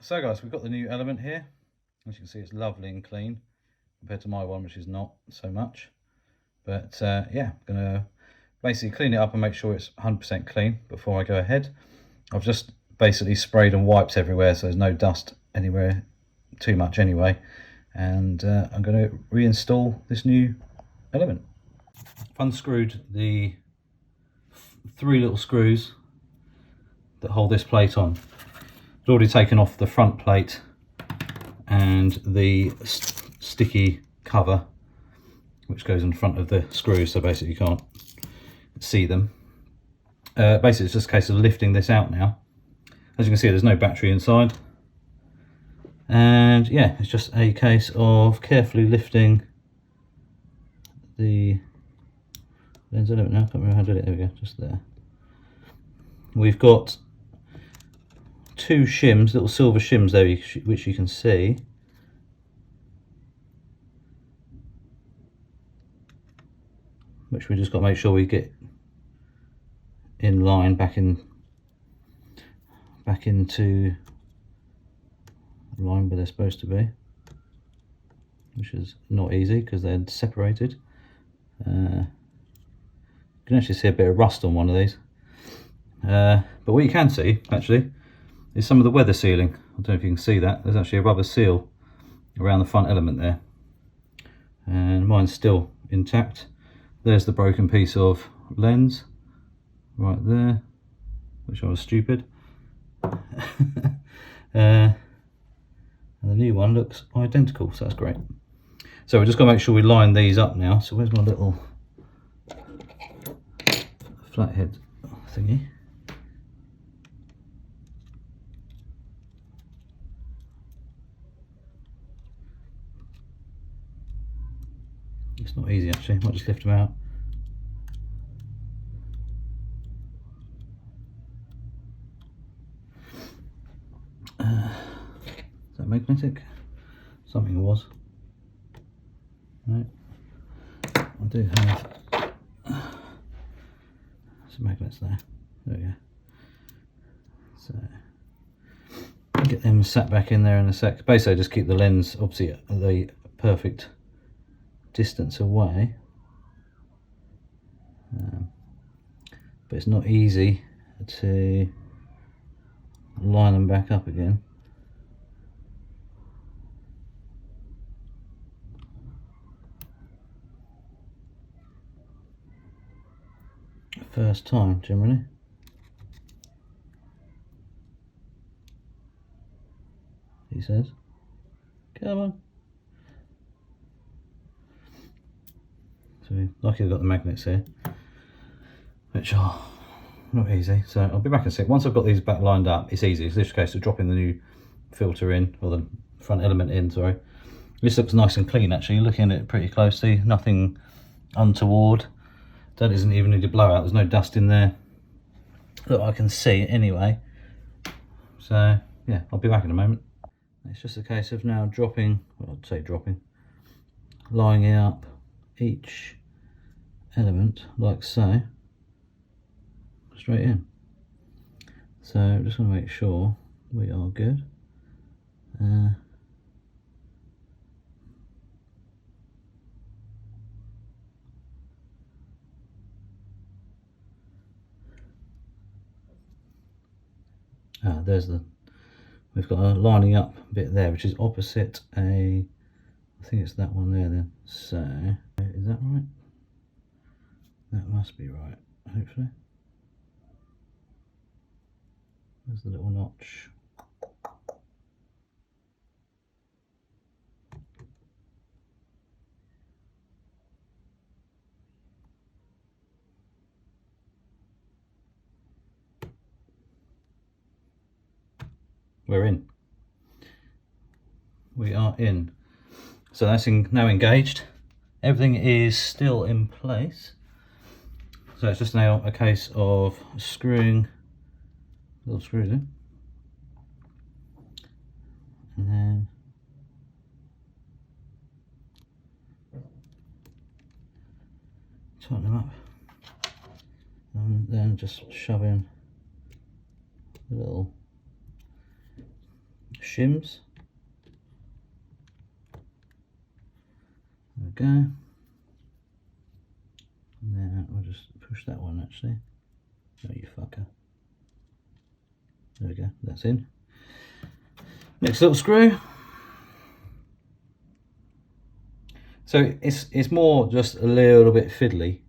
So guys, we've got the new element here. As you can see, it's lovely and clean compared to my one, which is not so much. But yeah, I'm going to basically clean it up and make sure it's 100% clean before I go ahead. I've just basically sprayed and wiped everywhere, so there's no dust anywhere too much anyway. And I'm going to reinstall this new element. I've unscrewed the 3 little screws that hold this plate on. I've already taken off the front plate and the sticky cover which goes in front of the screws, so basically you can't see them. Basically it's just a case of lifting this out now. As you can see, there's no battery inside, and yeah, it's just a case of carefully lifting the lens element. Now I can't remember how to do it. There we go, just there. We've got 2 shims, little silver shims there, which you can see. Which we just got to make sure we get in line, back into line where they're supposed to be, which is not easy because they're separated. You can actually see a bit of rust on one of these, but what you can see actually is some of the weather sealing. I don't know if you can see that. There's actually a rubber seal around the front element there, and mine's still intact. There's the broken piece of lens right there, which I was stupid. And the new one looks identical, so that's great. So we're just going to make sure we line these up now. So where's my little flathead thingy? It's not easy actually, might just lift them out. Is that magnetic? Something was. Right. I do have some magnets there. There we go. So get them sat back in there in a sec. Basically just keep the lens obviously at the perfect distance away, but it's not easy to line them back up again. First time generally. He says, come on. So lucky I've got the magnets here, which are not easy. So I'll be back in a sec. Once I've got these back lined up, it's easy. It's just a case of dropping the new filter in, or the front element in, sorry. This looks nice and clean actually, looking at it pretty closely, nothing untoward. That isn't even need a blowout, there's no dust in there that I can see anyway. So yeah, I'll be back in a moment. It's just a case of now dropping, well, I'd say dropping, lining up each element like so, straight in. So I'm just going to make sure we are good. There's we've got a lining up bit there, which is opposite I think it's that one there then. So, is that right? That must be right, hopefully. There's the little notch. We're in. We are in. So that's now engaged. Everything is still in place. So it's just now a case of screwing little screws in. And then tighten them up. And then just shove in the little shims. There we go. And then I'll just push that one actually. Oh, you fucker. There we go, that's in. Next little screw. So it's more just a little bit fiddly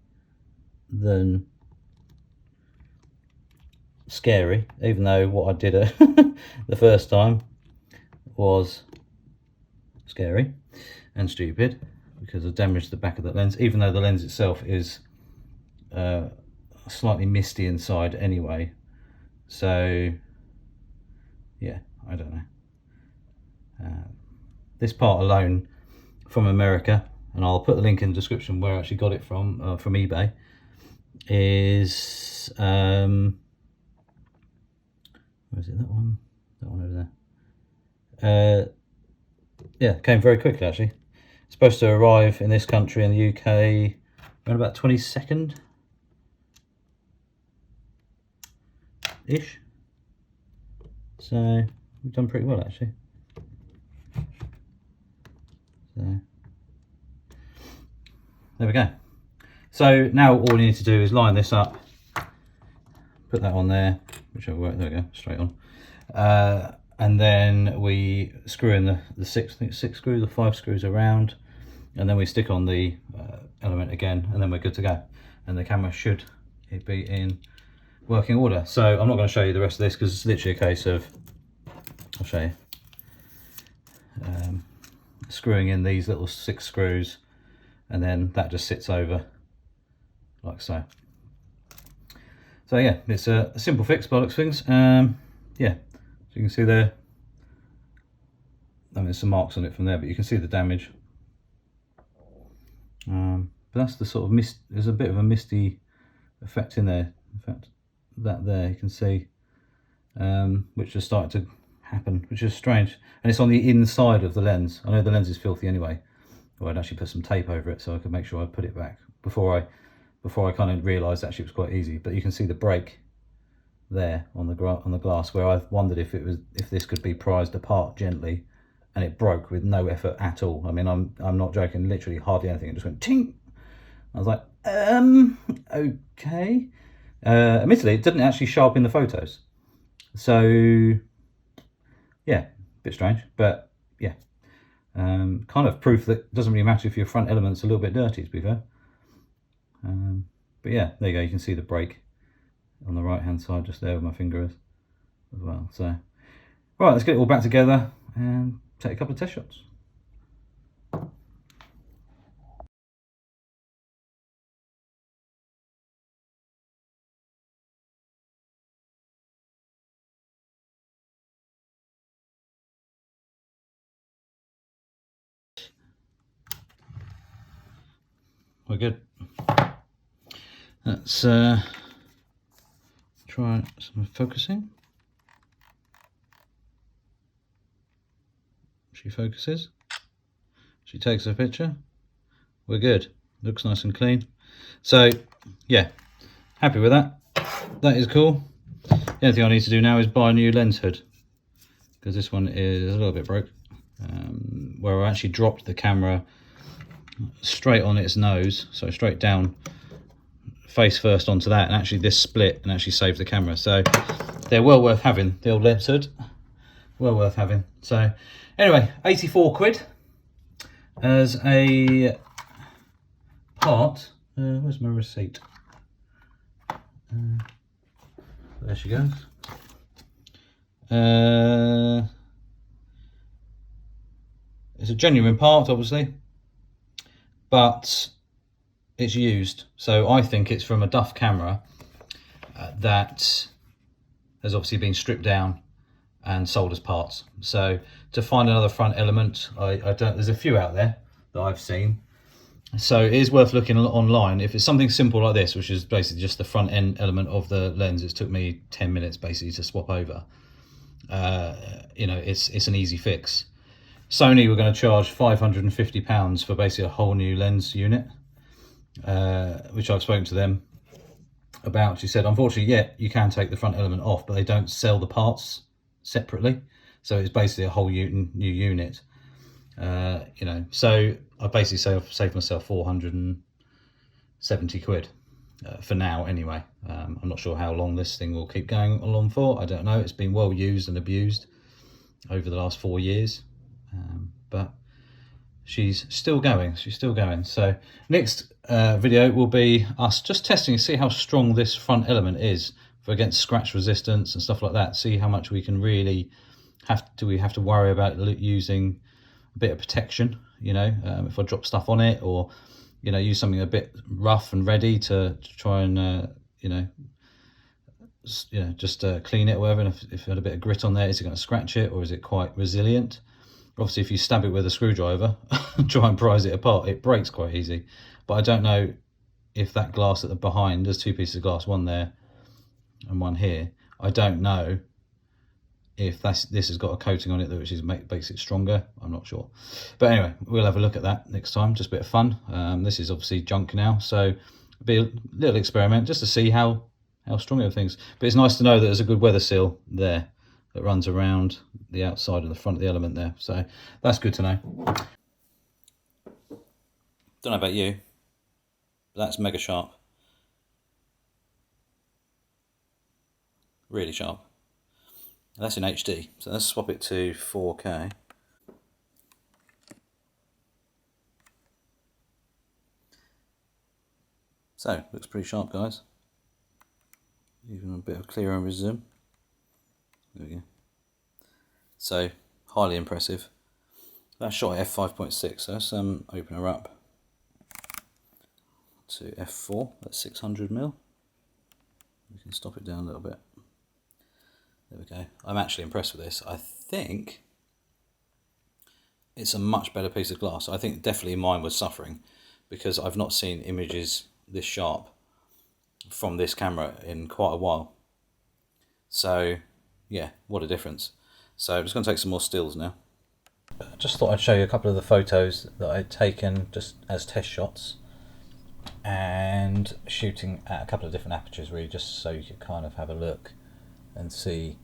than scary, even though what I did the first time was scary and stupid because I damaged the back of the lens, even though the lens itself is slightly misty inside anyway. So yeah, I don't know. This part alone from America, and I'll put the link in the description where I actually got it from eBay, is where is it? That one over there. Yeah, came very quickly actually. It's supposed to arrive in this country in the UK around about 22nd ish. So we've done pretty well actually. So there we go. So now all we need to do is line this up, put that on there, whichever way, there we go, straight on. And then we screw in the six screws or 5 screws around, and then we stick on the element again, and then we're good to go. And the camera should be in working order. So I'm not going to show you the rest of this because it's literally a case of, I'll show you, screwing in these little 6 screws, and then that just sits over like so. So yeah, it's a simple fix by looks of things. Yeah, so you can see there, I mean, there's some marks on it from there, but you can see the damage. But that's the sort of mist, there's a bit of a misty effect in there. In fact, that there you can see, which has started to happen, which is strange. And it's on the inside of the lens. I know the lens is filthy anyway. Well, I'd actually put some tape over it so I could make sure I put it back before I kind of realised actually it was quite easy. But you can see the break there on the glass, where I wondered if this could be prized apart gently, and it broke with no effort at all. I mean, I'm not joking, literally hardly anything. It just went ting. I was like, okay. Admittedly, it didn't actually show up in the photos, so yeah, a bit strange, but yeah, kind of proof that it doesn't really matter if your front element's a little bit dirty, to be fair. But yeah, there you go, you can see the break on the right hand side just there where my finger is as well. So right, let's get it all back together and take a couple of test shots. We're good. Let's try some focusing. She focuses. She takes a picture. We're good. Looks nice and clean. So yeah, happy with that. That is cool. The only thing I need to do now is buy a new lens hood, because this one is a little bit broke. Where I actually dropped the camera straight on its nose, so straight down face first onto that, and actually this split and actually saved the camera. So they're well worth having, the old lens hood, well worth having. So anyway, 84 quid as a part. Where's my receipt? There she goes. It's a genuine part, obviously, but it's used. So I think it's from a Duff camera that has obviously been stripped down and sold as parts. So to find another front element, I don't. There's a few out there that I've seen. So it is worth looking online. If it's something simple like this, which is basically just the front end element of the lens, it took me 10 minutes basically to swap over. You know, it's an easy fix. Sony were going to charge £550 for basically a whole new lens unit, which I've spoken to them about. She said, unfortunately, yeah, you can take the front element off, but they don't sell the parts separately. So it's basically a whole new unit. You know, so I basically saved myself 470 quid for now anyway. I'm not sure how long this thing will keep going along for. I don't know. It's been well used and abused over the last 4 years, but she's still going. So next video will be us just testing to see how strong this front element is for against scratch resistance and stuff like that. See how much we can really have to worry about using a bit of protection, you know, if I drop stuff on it, or you know, use something a bit rough and ready to try and you know, just clean it or whatever. And if it had a bit of grit on there, is it going to scratch it, or is it quite resilient? Obviously, if you stab it with a screwdriver and try and prise it apart, it breaks quite easy. But I don't know if that glass at the behind, there's two pieces of glass, one there and one here. I don't know if this has got a coating on it that makes it stronger. I'm not sure. But anyway, we'll have a look at that next time. Just a bit of fun. This is obviously junk now, so it'll be a little experiment just to see how strong everything's. But it's nice to know that there's a good weather seal there that runs around the outside and the front of the element there. So that's good to know. Don't know about you, but that's mega sharp. Really sharp. And that's in HD, so let's swap it to 4K. So, looks pretty sharp, guys. Even a bit of clearer with zoom. There we go. So, highly impressive. That's shot at f5.6, so let's open her up to f4, that's 600mm. We can stop it down a little bit. There we go. I'm actually impressed with this. I think it's a much better piece of glass. I think definitely mine was suffering because I've not seen images this sharp from this camera in quite a while. So yeah, what a difference. So I'm just going to take some more stills now. I just thought I'd show you a couple of the photos that I'd taken just as test shots and shooting at a couple of different apertures, really, just so you could kind of have a look and see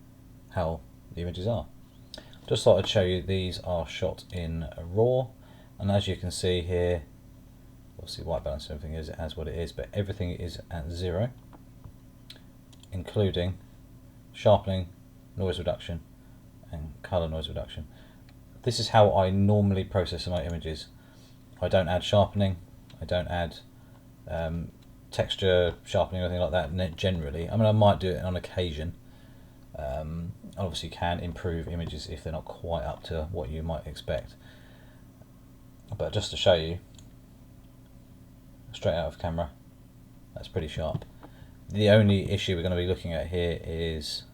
how the images are. Just thought I'd show you these are shot in RAW, and as you can see here, obviously white balance and everything is as what it is, but everything is at 0, including sharpening, noise reduction and color noise reduction. This is how I normally process my images. I don't add sharpening, I don't add texture sharpening or anything like that generally. I mean, I might do it on occasion. Obviously can improve images if they're not quite up to what you might expect, but just to show you straight out of camera, that's pretty sharp. The only issue we're going to be looking at here is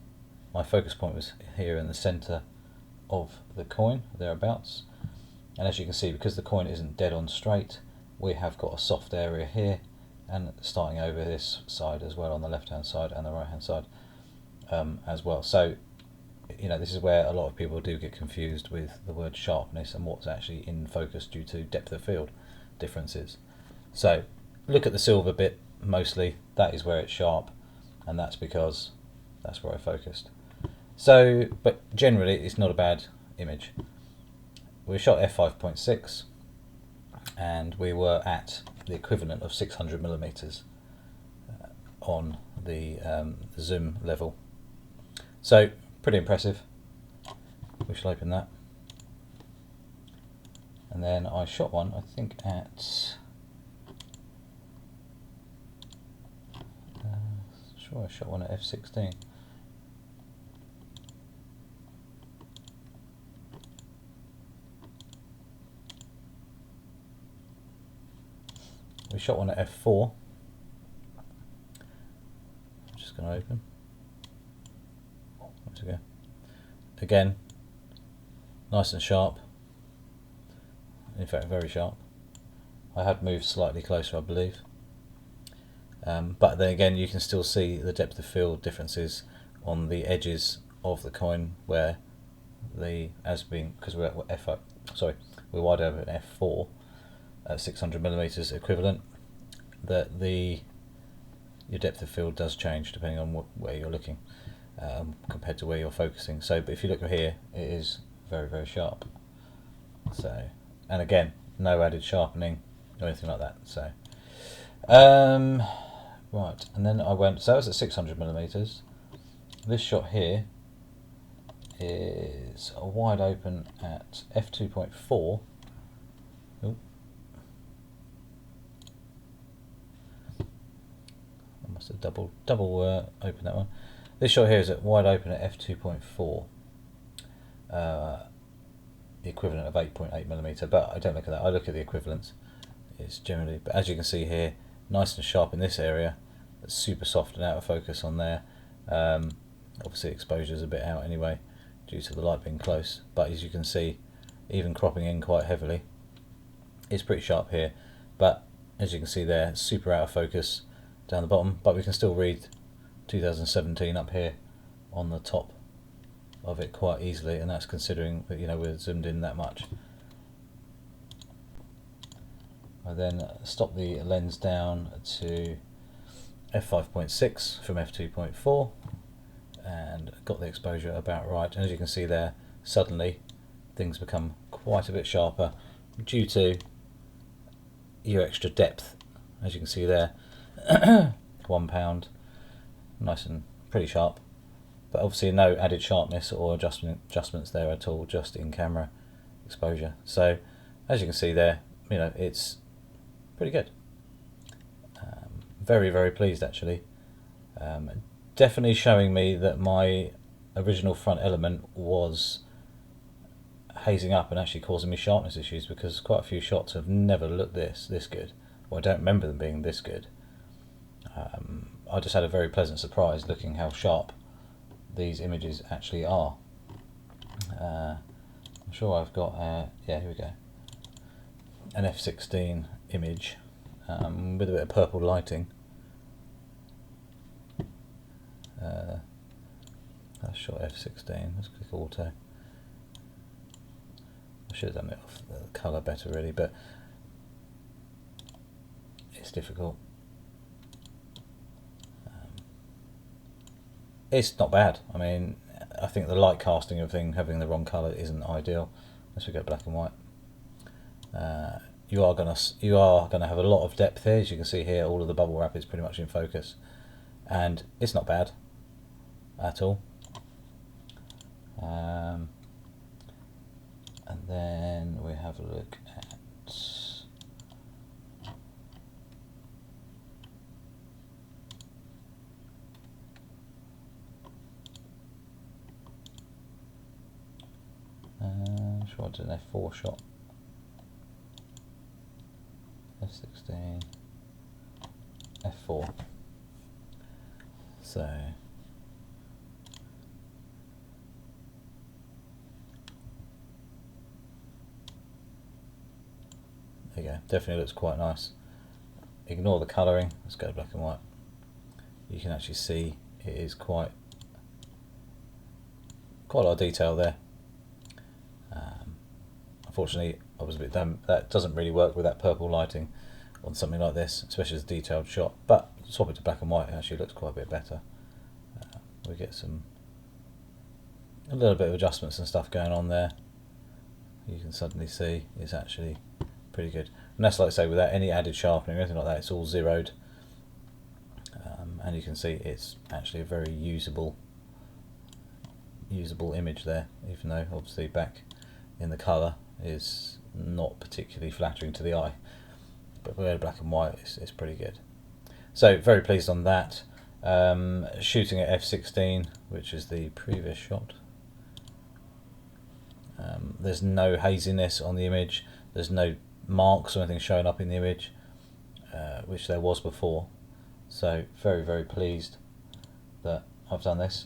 my focus point was here in the center of the coin, thereabouts, and as you can see, because the coin isn't dead on straight, we have got a soft area here and starting over this side as well, on the left hand side and the right hand side as well. So you know, this is where a lot of people do get confused with the word sharpness and what's actually in focus due to depth of field differences. So look at the silver bit mostly, that is where it's sharp, and that's because that's where I focused. So, but generally it's not a bad image. We shot f5.6 and we were at the equivalent of 600mm on the zoom level. So pretty impressive. We shall open that. And then I shot one, I think at sure I shot one at f16. We shot one at f4. I'm just going to open. There we go. Again, nice and sharp. In fact, very sharp. I had moved slightly closer, I believe. But then again, you can still see the depth of field differences on the edges of the coin, where because we're at f5, sorry, we're wide over at f4 at 600mm equivalent, that your depth of field does change depending on where you're looking. compared to where you're focusing. So, but if you look here, it is very, very sharp. So, and again, no added sharpening or anything like that. So, right, and then I went. So that was at 600mm. This shot here is a wide open at f2.4. Ooh. I must have double opened that one. This shot here is at wide open at f2.4, the equivalent of 8.8mm. But I don't look at that. I look at the equivalents. It's generally, but as you can see here, nice and sharp in this area. It's super soft and out of focus on there. Obviously, exposure is a bit out anyway, due to the light being close. But as you can see, even cropping in quite heavily, it's pretty sharp here. But as you can see there, super out of focus down the bottom, but we can still read 2017 up here on the top of it quite easily, and that's considering that, you know, we're zoomed in that much. I then stop the lens down to f5.6 from f2.4 and got the exposure about right, and as you can see there, suddenly things become quite a bit sharper due to your extra depth. As you can see there, £1, nice and pretty sharp, but obviously no added sharpness or adjustments there at all, just in camera exposure. So as you can see there, you know, it's pretty good. Very, very pleased actually. Definitely showing me that my original front element was hazing up and actually causing me sharpness issues, because quite a few shots have never looked this good. Well, I don't remember them being this good. I just had a very pleasant surprise looking how sharp these images actually are. I'm sure I've got, yeah, here we go, an f16 image with a bit of purple lighting. That's shot f16. Let's click auto. I should have done it off the colour better really, but it's difficult. It's not bad. I mean, I think the light casting of thing, having the wrong colour, isn't ideal. Unless we go black and white. You are gonna have a lot of depth here. As you can see here, all of the bubble wrap is pretty much in focus, and it's not bad at all. And then we have a look at sure, it's an f4 shot, f16, f4. So there you go, definitely looks quite nice. Ignore the colouring, let's go black and white. You can actually see it is quite a lot of detail there. Unfortunately, I was a bit dumb. That doesn't really work with that purple lighting on something like this, especially as a detailed shot. But swap it to black and white, it actually looks quite a bit better. We get a little bit of adjustments and stuff going on there. You can suddenly see it's actually pretty good. And that's, like I say, without any added sharpening or anything like that, it's all zeroed. And you can see it's actually a very usable image there, even though obviously back in the colour is not particularly flattering to the eye, but with black and white it's pretty good. So very pleased on that. Shooting at f16, which is the previous shot. There's no haziness on the image, there's no marks or anything showing up in the image, which there was before. So very, very pleased that I've done this.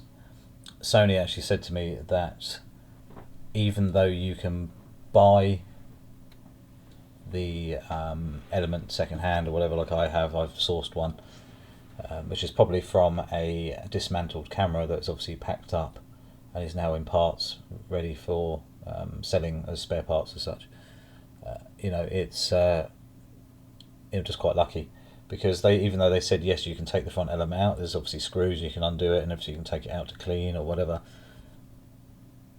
Sony actually said to me that even though you can buy the element second hand or whatever, like I have, I've sourced one, which is probably from a dismantled camera that's obviously packed up and is now in parts ready for selling as spare parts as such. You know, it's just quite lucky, because even though they said yes, you can take the front element out, there's obviously screws, you can undo it, and obviously you can take it out to clean or whatever.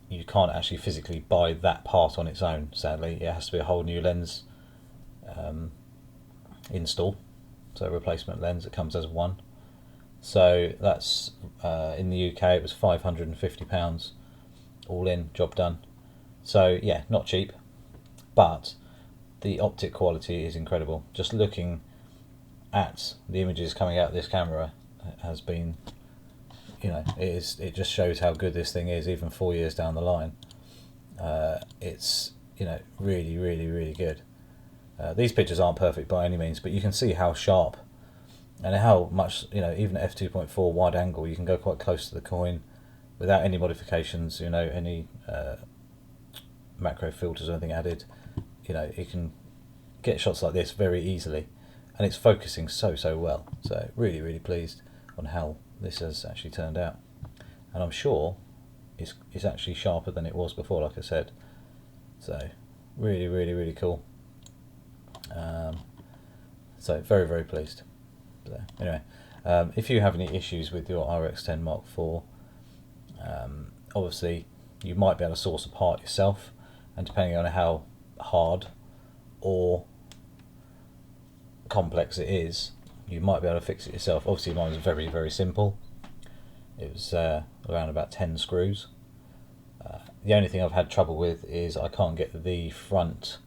You can't actually physically buy that part on its own, sadly. It has to be a whole new lens install, so a replacement lens. It comes as one. So that's in the UK it was £550 all in, job done. So yeah, not cheap, but the optic quality is incredible. Just looking at the images coming out of this camera has been, you know, it just shows how good this thing is even 4 years down the line. It's, you know, really, really, really good. These pictures aren't perfect by any means, but you can see how sharp and how much, you know, even at f2.4 wide angle you can go quite close to the coin without any modifications, you know, any macro filters or anything added. You know, you can get shots like this very easily, and it's focusing so well. So really, really pleased on how this has actually turned out, and I'm sure it's actually sharper than it was before, like I said. So really, really, really cool. So very, very pleased. So anyway, if you have any issues with your RX10 Mark IV, obviously you might be able to source a part yourself, and depending on how hard or complex it is, you might be able to fix it yourself. Obviously mine was very, very simple. It was around about 10 screws. The only thing I've had trouble with is I can't get the front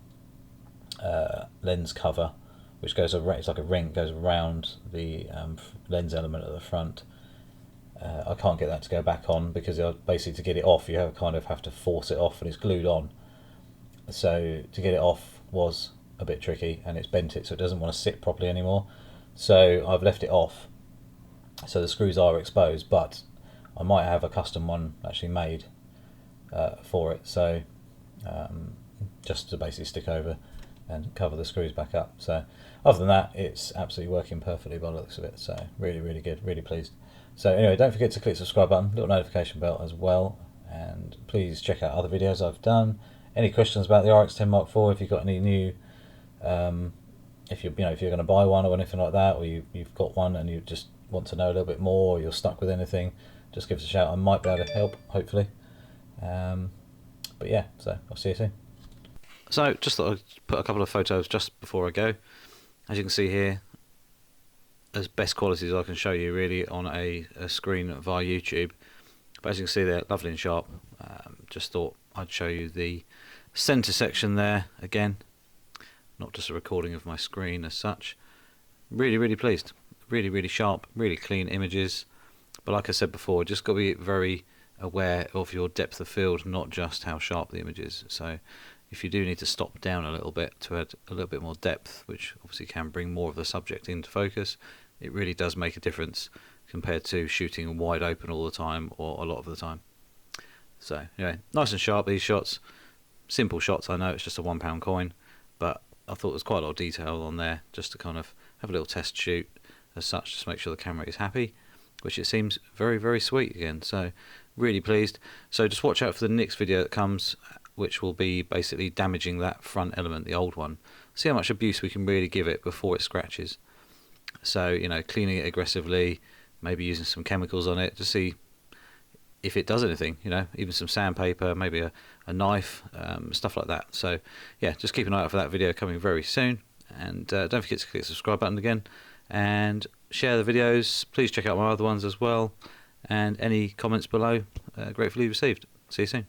lens cover, which goes around, it's like a ring, goes around the lens element at the front. I can't get that to go back on, because basically to get it off you kind of have to force it off, and it's glued on. So to get it off was a bit tricky, and it's bent it so it doesn't want to sit properly anymore. So I've left it off, so the screws are exposed, but I might have a custom one actually made for it, so just to basically stick over and cover the screws back up. So other than that, it's absolutely working perfectly by the looks of it. So really, really good, really pleased. So anyway, don't forget to click the subscribe button, little notification bell as well, and please check out other videos I've done. Any questions about the RX10 Mark IV, if you've got any new, if you're going to buy one or anything like that, or you've got one and you just want to know a little bit more, or you're stuck with anything, just give us a shout. I might be able to help, hopefully. But yeah, so I'll see you soon. So just thought I'd put a couple of photos just before I go. As you can see here, as best quality as I can show you really on a screen via YouTube. But as you can see, they're lovely and sharp. Just thought I'd show you the center section there again, not just a recording of my screen as such. Really, really pleased. Really, really sharp, really clean images. But like I said before, just got to be very aware of your depth of field, not just how sharp the image is. So if you do need to stop down a little bit to add a little bit more depth, which obviously can bring more of the subject into focus, it really does make a difference compared to shooting wide open all the time or a lot of the time. So anyway, nice and sharp these shots. Simple shots, I know it's just a £1 coin, but I thought there was quite a lot of detail on there just to kind of have a little test shoot as such, just to make sure the camera is happy, which it seems very, very sweet again. So really pleased. So just watch out for the next video that comes, which will be basically damaging that front element, the old one. See how much abuse we can really give it before it scratches. So, you know, cleaning it aggressively, maybe using some chemicals on it to see if it does anything, you know, even some sandpaper, maybe a knife, stuff like that. So yeah, just keep an eye out for that video coming very soon, and don't forget to click the subscribe button again and share the videos. Please check out my other ones as well, and any comments below, gratefully received. See you soon.